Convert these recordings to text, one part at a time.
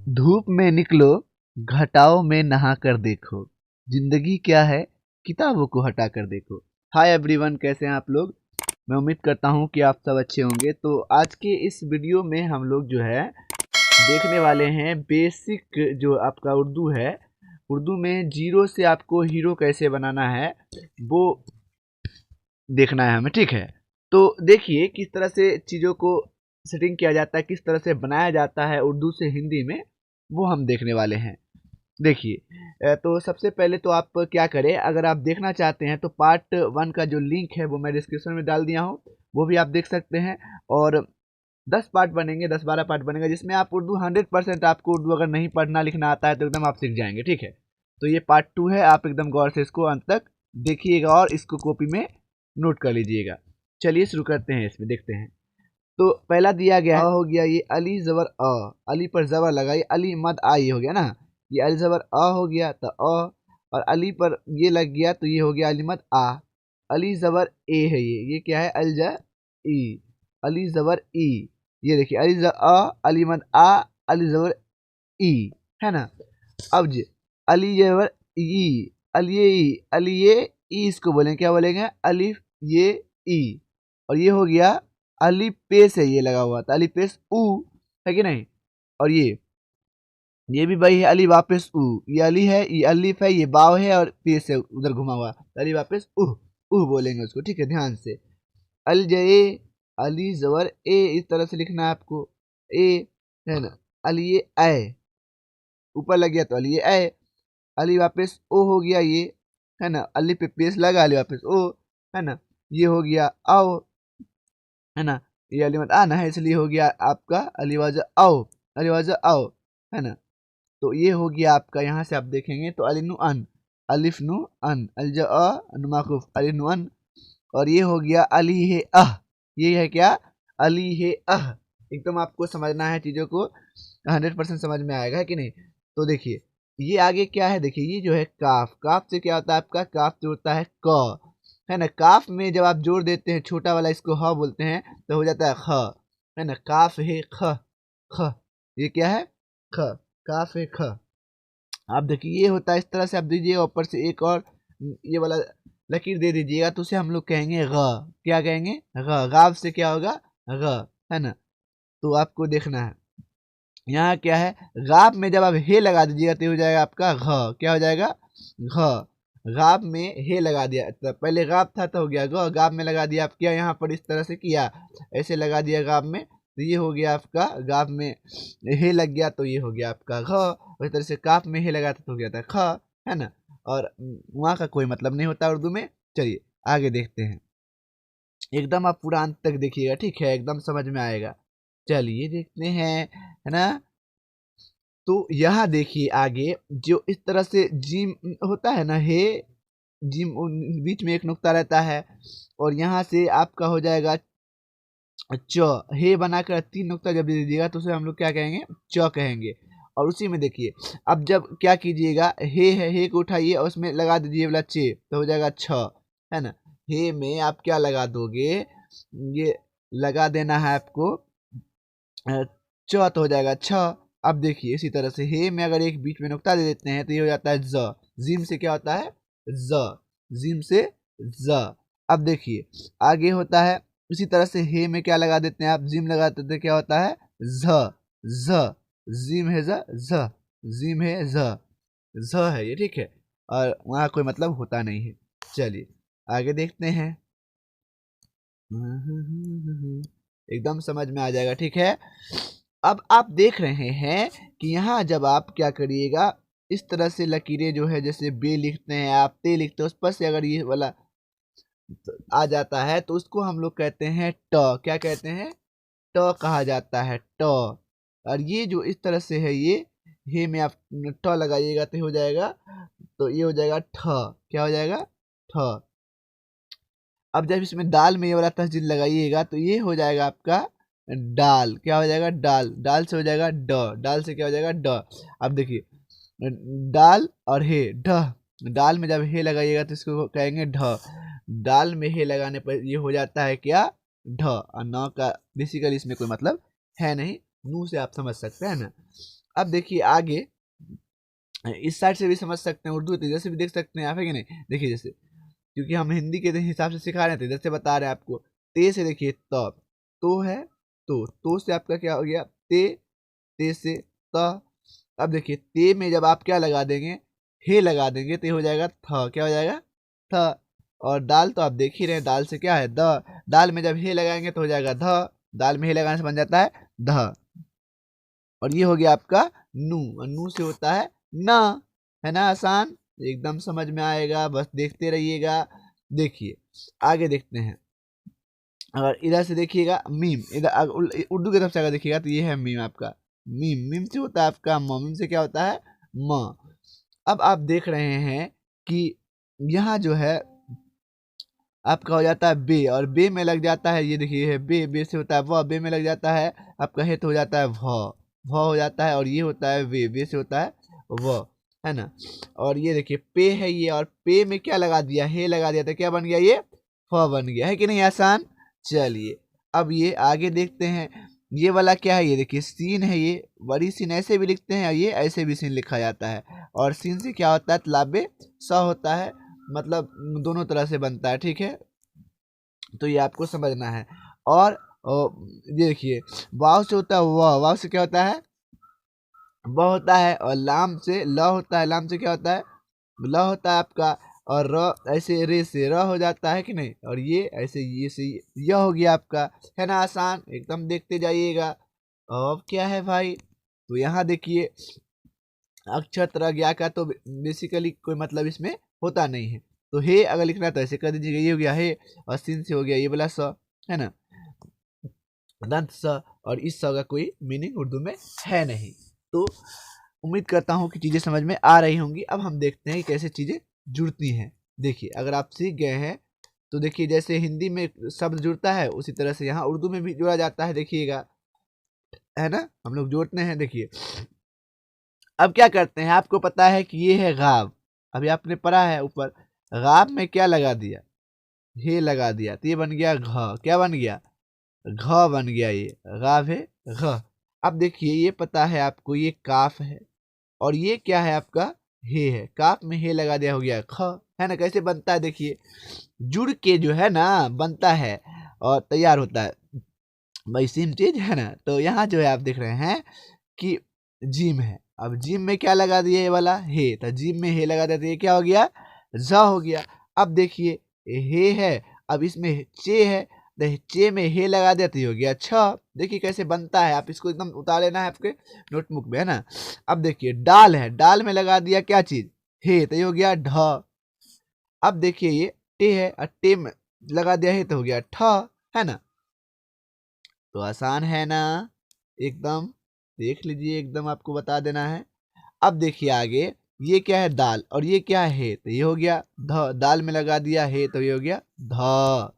धूप में निकलो, घटाओं में नहा कर देखो, जिंदगी क्या है, किताबों को हटा कर देखो। हाय एवरीवन, कैसे हैं आप लोग। मैं उम्मीद करता हूं कि आप सब अच्छे होंगे। तो आज के इस वीडियो में हम लोग जो है देखने वाले हैं बेसिक जो आपका उर्दू है। उर्दू में जीरो से आपको हीरो कैसे बनाना है वो देखना है हमें, ठीक है। तो देखिए किस तरह से चीज़ों को सेटिंग किया जाता है, किस तरह से बनाया जाता है उर्दू से हिंदी में, वो हम देखने वाले हैं। देखिए तो सबसे पहले तो आप क्या करें, अगर आप देखना चाहते हैं तो पार्ट 1 का जो लिंक है वो मैं डिस्क्रिप्शन में डाल दिया हूँ, वो भी आप देख सकते हैं। और 10 पार्ट बनेंगे, 10-12 पार्ट बनेगा, जिसमें आप उर्दू 100% आपको उर्दू अगर नहीं पढ़ना लिखना आता है तो एकदम आप सीख जाएंगे, ठीक है। तो ये पार्ट 2 है, आप एकदम गौर से इसको अंत तक देखिएगा और इसको कॉपी में नोट कर लीजिएगा। चलिए शुरू करते हैं, इसमें देखते हैं। तो पहला दिया गया हो गया ये अली ज़बर अ, अली पर ज़बर लगाइए, अली मद आ, ये हो गया ना। ये अली ज़बर अ हो गया तो अ, और अली पर ये लग गया तो ये हो गया अली मद आ। अली ज़बर ए है, ये क्या है, अल ज ई, अली ज़बर ई। ये देखिए अली ज़बर अ, अली मद आ, अली ज़बर ई, है ना। अब जी अली ज़बर ई, अलिये ई, अलिये ई, इसको बोलेंगे, क्या बोलेंगे, अलिफ ये ई। और ये हो गया अली पेश है, ये लगा हुआ था अली पेश ऊ, है कि नहीं। और ये भी भाई है अली वापस ऊ, ये अली है, ये अलिफ है, ये बाव है और पेश है उधर घुमा हुआ, अली वापस उह बोलेंगे उसको, ठीक है, ध्यान से। अल जे, अली जबर ए, इस तरह से लिखना है आपको, ए, है ना। अली ए, ऊपर लग गया तो अली ए, अली वापस ओ हो गया ये, है ना, अली पे पेश लगा, अली वापस ओ, है ना। ये हो गया आओ, है ना। ये अली मत आना है, इसलिए हो गया आपका अली वाजा आओ, अली वाजा आओ, है ना। तो ये हो गया आपका, यहाँ से आप देखेंगे तो अली नु अन, अलिफ नु अन, अलजा नुमाकुफ अली नु अन। और ये हो गया अली है अह, ये है क्या, अली है अह। एकदम आपको समझना है चीज़ों को, 100% समझ में आएगा, है कि नहीं। तो देखिए ये आगे क्या है, देखिए ये जो है काफ, काफ से क्या होता है आपका, काफ से होता है क, है ना। काफ में जब आप जोड़ देते हैं छोटा वाला, इसको ह बोलते हैं, तो हो जाता है ख, है ना। काफ है ख, ख, ये क्या है, ख, काफ है ख। आप देखिए ये होता है, इस तरह से आप दीजिएगा, ऊपर से एक और ये वाला लकीर दे दीजिएगा, तो उसे हम लोग कहेंगे ग, क्या कहेंगे, ग। गाव से क्या होगा, ग, है ना। तो आपको देखना है यहाँ क्या है, गाप में जब आप हे लगा दीजिएगा तो हो जाएगा आपका घ, क्या हो जाएगा, घ। गाप में हे लगा दिया, तो पहले गाप था तो हो गया ग, गाप में लगा दिया, आप क्या यहाँ पर इस तरह से किया, ऐसे लगा दिया गाप में, तो ये हो गया आपका, गाप में हे लग गया तो ये हो गया आपका घ। उस तरह से काफ में हे लगा था तो हो गया था ख, है ना। और वहाँ का कोई मतलब नहीं होता उर्दू में। चलिए आगे देखते हैं, एकदम आप पूरा अंत तक देखिएगा, ठीक है, एकदम समझ में आएगा। चलिए देखते हैं, है ना। तो यहाँ देखिए आगे जो इस तरह से जिम होता है ना, हे जिम, बीच में एक नुक्ता रहता है, और यहाँ से आपका हो जाएगा च, हे बनाकर 3 नुक्ता जब दे दीजिएगा तो उसे हम लोग क्या कहेंगे, च कहेंगे। और उसी में देखिए अब जब क्या कीजिएगा, हे है, हे को उठाइए और उसमें लगा दीजिए वाला चे, तो हो जाएगा छ, है ना। हे में आप क्या लगा दोगे, ये लगा देना है आपको च, तो हो जाएगा छ। अब देखिए इसी तरह से हे में अगर एक बीच में नुक्ता दे देते हैं तो ये हो जाता है ज, जिम से क्या होता है, ज, जिम से ज। अब देखिए आगे होता है इसी तरह से, हे में क्या लगा देते हैं आप, जिम लगा देते हैं, क्या होता है, झ, झ, जिम है झ, जिम है झ है ये, ठीक है। और वहाँ कोई मतलब होता नहीं है। चलिए आगे देखते हैं, एकदम समझ में आ जाएगा, ठीक है। अब आप देख रहे हैं कि यहाँ जब आप क्या करिएगा, इस तरह से लकीरें जो है, जैसे बे लिखते हैं आप, ते लिखते हैं, उस पर से अगर ये वाला आ जाता है तो उसको हम लोग कहते हैं ट, क्या कहते हैं, ट कहा जाता है, ट। और ये जो इस तरह से है, ये हे में आप ट लगाइएगा तो हो जाएगा, तो ये हो जाएगा ठ, क्या हो जाएगा, ठ। अब जब इसमें दाल में ये वाला तस्जील लगाइएगा तो ये हो जाएगा आपका डाल, क्या हो जाएगा, डाल, डाल से हो जाएगा ड, डाल से क्या हो जाएगा ड। अब देखिए डाल और हे, ढ, डाल में जब हे लगाइएगा तो इसको कहेंगे ढ, डाल में हे लगाने पर ये हो जाता है क्या, ढ। और न का बेसिकली इसमें कोई मतलब है नहीं, मुंह से आप समझ सकते हैं ना। अब देखिए आगे, इस साइड से भी समझ सकते हैं, उर्दू तेजस से भी देख सकते हैं आप, है कि नहीं। देखिए जैसे, क्योंकि हम हिंदी के हिसाब से सिखा रहे हैं, तेजस से बता रहे हैं आपको। ते से देखिए तो है, तो से आपका क्या हो गया ते से त। अब देखिए ते में जब आप क्या लगा देंगे, हे लगा देंगे, तो ये हो जाएगा थ, क्या हो जाएगा थ। और दाल तो आप देख ही रहे हैं, दाल से क्या है द, दाल में जब हे लगाएंगे तो हो जाएगा ध, दाल में हे लगाने से बन जाता है ध। और ये हो गया आपका नू, और नू से होता है ना, है ना आसान, एकदम समझ में आएगा, बस देखते रहिएगा। देखिए आगे देखते हैं, अगर इधर से देखिएगा मीम, इधर उर्दू की तरफ से अगर देखिएगा तो ये है मीम आपका, मीम, मीम से होता है आपका म, मीम से क्या होता है म। अब आप देख रहे हैं कि यहाँ जो है आपका हो जाता है बे, और बे में लग जाता है, ये देखिए है बे, बे से होता है व, बे में लग जाता है आपका हे तो हो जाता है भ हो जाता है, और ये होता है वे से होता है व, है ना। और ये देखिए पे है ये, और पे में क्या लगा दिया, हे लगा दिया, तो क्या बन गया ये फ बन गया, है कि नहीं आसान। चलिए अब ये आगे देखते हैं, ये वाला क्या है, ये देखिए सीन है, ये बड़ी सीन ऐसे भी लिखते हैं, और ये ऐसे भी सीन लिखा जाता है। और सीन से क्या होता है, तलाबे स होता है, मतलब दोनों तरह से बनता है, ठीक है। तो ये आपको समझना है। और ये देखिए वाव से होता है वाव, वाव से क्या होता है ब होता है, और लाम से ल होता है, लाम से क्या होता है ल होता है आपका, और र ऐसे रे से र हो जाता है कि नहीं, और ये ऐसे ये से यह हो गया आपका, है ना आसान, एकदम देखते जाइएगा। अब क्या है भाई, तो यहाँ देखिए अक्षर तरह ज्ञा का तो बेसिकली कोई मतलब इसमें होता नहीं है, तो हे अगर लिखना है तो ऐसे कर दीजिएगा, ये हो गया हे, और सीन से हो गया ये वाला स, है ना, दंत स, और इस स का कोई मीनिंग उर्दू में है नहीं। तो उम्मीद करता हूँ कि चीज़ें समझ में आ रही होंगी। अब हम देखते हैं कि कैसे चीज़ें जुड़ती हैं। देखिए अगर आप सीख गए हैं तो देखिए जैसे हिंदी में शब्द जुड़ता है उसी तरह से यहाँ उर्दू में भी जोड़ा जाता है, देखिएगा, है ना, हम लोग जोड़ते हैं। देखिए अब क्या करते हैं, आपको पता है कि ये है गाव, अभी आपने पढ़ा है ऊपर, गाव में क्या लगा दिया, हे लगा दिया, तो ये बन गया घ, क्या बन गया घ बन गया, ये गाव है घ। अब देखिए ये पता है आपको, ये काफ है, और ये क्या है आपका हे है, काफ में हे लगा दिया, हो गया ख, है ना। कैसे बनता है देखिए, जुड़ के जो है ना बनता है और तैयार होता है, भाई सेम चीज है ना। तो यहाँ जो है आप देख रहे हैं कि जिम है, अब जिम में क्या लगा दिया ये वाला हे, तो जिम में हे लगा दिया, तो ये क्या हो गया ज हो गया। अब देखिए हे है, अब इसमें चे है, तो चे में हे लगा दिया तो ये हो गया छ। देखिए कैसे बनता है, आप इसको एकदम उतार लेना है आपके नोटबुक में, है ना। अब देखिए डाल है, डाल में लगा दिया क्या चीज हे, तो ये हो गया ढ। अब देखिए ये टे है, और टे में लगा दिया है तो हो गया ठ, है ना। तो आसान है ना, एकदम देख लीजिए, एकदम आपको बता देना है। अब देखिए आगे, ये क्या है दाल, और ये क्या है, तो ये हो गया ध, दाल में लगा दिया है तो ये हो गया ध।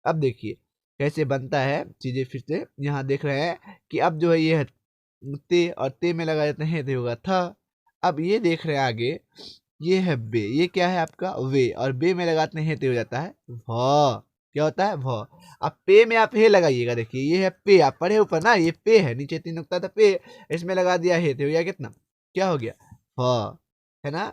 अब देखिए कैसे बनता है चीजें, फिर से यहाँ देख रहे हैं कि अब जो है ये है ते, और ते में लगा देते हैं तो ये होगा थ। अब ये देख रहे हैं आगे, ये है बे, ये क्या है आपका वे, और बे में लगाते हैं तो हो जाता है भ, क्या होता है भ। अब पे में आप हे लगाइएगा, देखिए ये है पे, आप पढ़े ऊपर ना, ये पे है, नीचे तीन नुक्ता था पे, इसमें लगा दिया है तो हो गया कितना, क्या हो गया भ, है ना।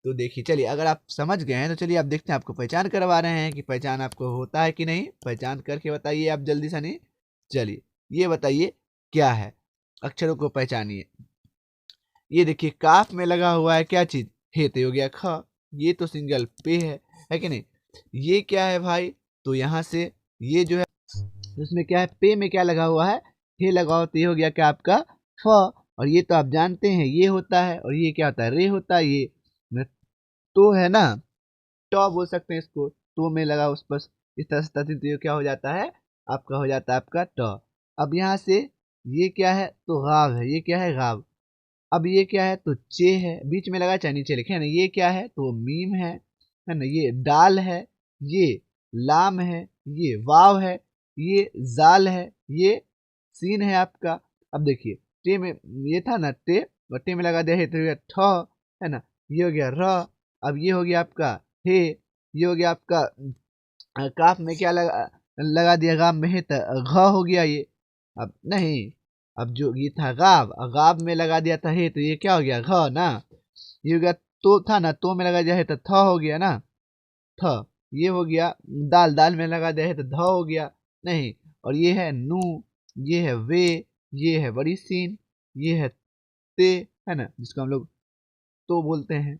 तो देखिए चलिए अगर आप समझ गए हैं तो चलिए आप देखते हैं, आपको पहचान करवा रहे हैं कि पहचान आपको होता है कि नहीं, पहचान करके बताइए आप जल्दी से, नहीं चलिए ये बताइए क्या है, अक्षरों को पहचानिए। ये देखिए काफ में लगा हुआ है क्या चीज हे, तो हो गया ख, ये तो सिंगल पे है कि नहीं। ये क्या है भाई, तो यहाँ से ये जो है उसमें क्या है, पे में क्या लगा हुआ है हे लगा हुआ, तो ये हो गया क्या आपका फ। और ये तो आप जानते हैं ये होता है, और ये क्या होता है रे होता है, ये तो है ना, टॉ बोल सकते हैं इसको, तो में लगा उस पर इस तरह से तथित, तो ये क्या हो जाता है आपका, हो जाता है आपका टॉ। अब यहाँ से ये क्या है, तो गाव है, ये क्या है गाव। अब ये क्या है, तो चे है, बीच में लगा चाहे नीचे लिखे है ना, ये क्या है तो मीम है ना, ये डाल है, ये लाम है, ये वाव है, ये जाल है, ये सीन है आपका। अब देखिए टे में ये था ना टे, और टे में लगा दिया है तो ये ठ, है ना, ये हो गया र। अब ये हो गया आपका हे, ये हो गया आपका काफ में क्या लगा दिया गाम में है तो घ हो गया ये। अब नहीं अब जो ये था गाब, गाब में लगा दिया था हे, तो ये क्या हो गया घ ना, ये हो गया तो था ना, तो में लगा दिया है तो थ हो गया ना, थ। ये हो गया दाल, दाल में लगा दिया है तो ध हो गया नहीं। और ये है नू, ये है वे, ये है बड़ी सीन, ये है ते, है ना, जिसको हम लोग तो बोलते हैं,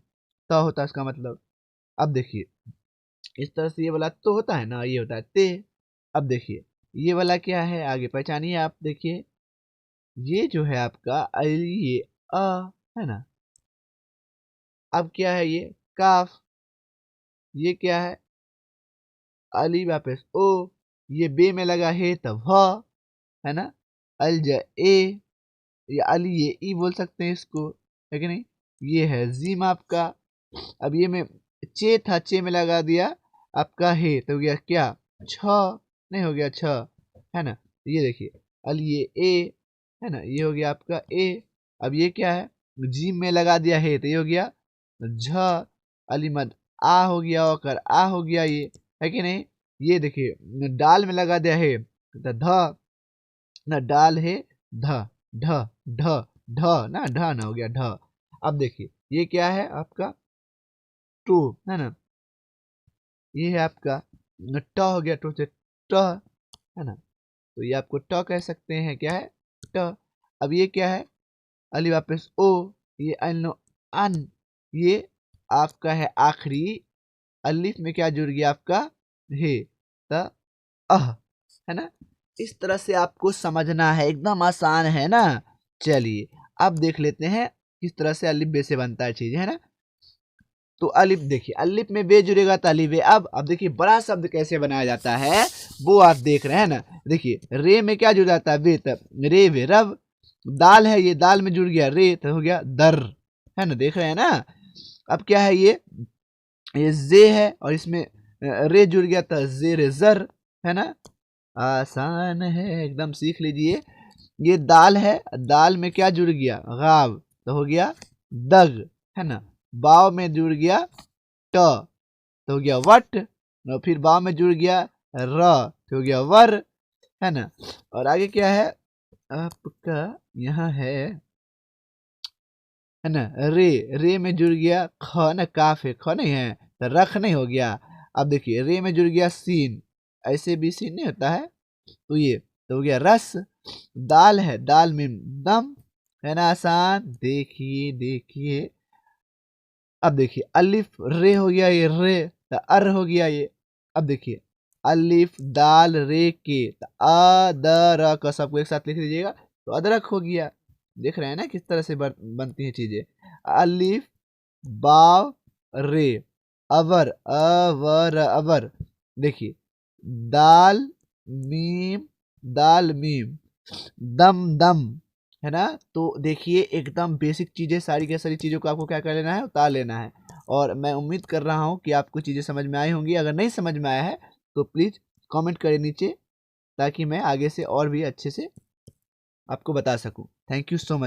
त होता है इसका मतलब। अब देखिए इस तरह से ये वाला तो होता है ना, ये होता है ते। अब देखिए ये वाला क्या है, आगे पहचानिए आप, देखिए ये जो है आपका ये अ, है ना। अब क्या है ये काफ, ये क्या है अली वापस ओ, ये बे में लगा है तब ह, है ना, अलज ए, ये अली ये ई बोल सकते हैं इसको, है कि नहीं। ये है जीम आपका। अब ये में चे था, चे में लगा दिया आपका है तो हो गया क्या छ, नहीं हो गया छ, है ना। ये देखिए अल ये ए, है ना, ये हो गया आपका ए। अब ये क्या है जीम में लगा दिया है तो ये हो गया झ, अली मद आ हो गया, और आ हो गया, ये है कि नहीं। ये देखिए डाल में लगा दिया है तो ध ना, डाल है ध, ढ ढ ढ ना, ढ ना हो गया ढ। अब देखिए ये क्या है आपका टू, है ना, ये है आपका ट हो गया, टू से ट, है ना, तो ये आपको ट कह सकते हैं, क्या है ट। अब ये क्या है अली वापस ओ, ये अनो अन, ये आपका है आखिरी अलिफ में क्या जुड़ गया आपका हे त अह, है ना। इस तरह से आपको समझना है, एकदम आसान है ना। चलिए अब देख लेते हैं किस तरह से अलिफ बे से बनता है चीज, है ना। तो अलिफ देखिए, अलिफ में बे जुड़ेगा तो अलिफ बे। अब देखिए बड़ा शब्द कैसे बनाया जाता है वो आप देख रहे हैं ना। देखिए रे में क्या जुड़ जाता है वे, तब रे वे रब। दाल है, ये दाल में जुड़ गया रे तो हो गया दर, है ना, देख रहे हैं ना। अब क्या है ये जे है और इसमें रे जुड़ गया तो जे रे जर, है ना। आसान है एकदम, सीख लीजिए। ये दाल है, दाल में क्या जुड़ गया गाव तो हो गया दग, है ना। बाव में जुड़ गया ट तो हो गया वट, और फिर बाव में जुड़ गया र तो हो गया वर, है ना। और आगे क्या है आपका यहाँ है ना, रे, रे में जुड़ गया ख ना, काफ है, ख नहीं है तो रख नहीं हो गया। अब देखिए रे में जुड़ गया सीन, ऐसे भी सीन नहीं होता है, तो ये तो हो गया रस। दाल है, दाल में दम, है ना, आसान। देखिए देखिए अब देखिए अलिफ रे हो गया, ये रे तो अर हो गया ये। अब देखिए अलिफ दाल रे के तो अ द र का सबको एक साथ लिख लीजिएगा तो अदरक हो गया। देख रहे हैं ना किस तरह से बनती हैं चीजें। अलिफ बाव रे अवर, अवर अवर। देखिए दाल मीम, दाल मीम, दम दम, है ना। तो देखिए एकदम बेसिक चीजें, सारी की सारी चीजों को आपको क्या कर लेना है, उतार लेना है। और मैं उम्मीद कर रहा हूँ कि आपको चीजें समझ में आई होंगी। अगर नहीं समझ में आया है तो प्लीज कमेंट करें नीचे, ताकि मैं आगे से और भी अच्छे से आपको बता सकूं। Thank you so much.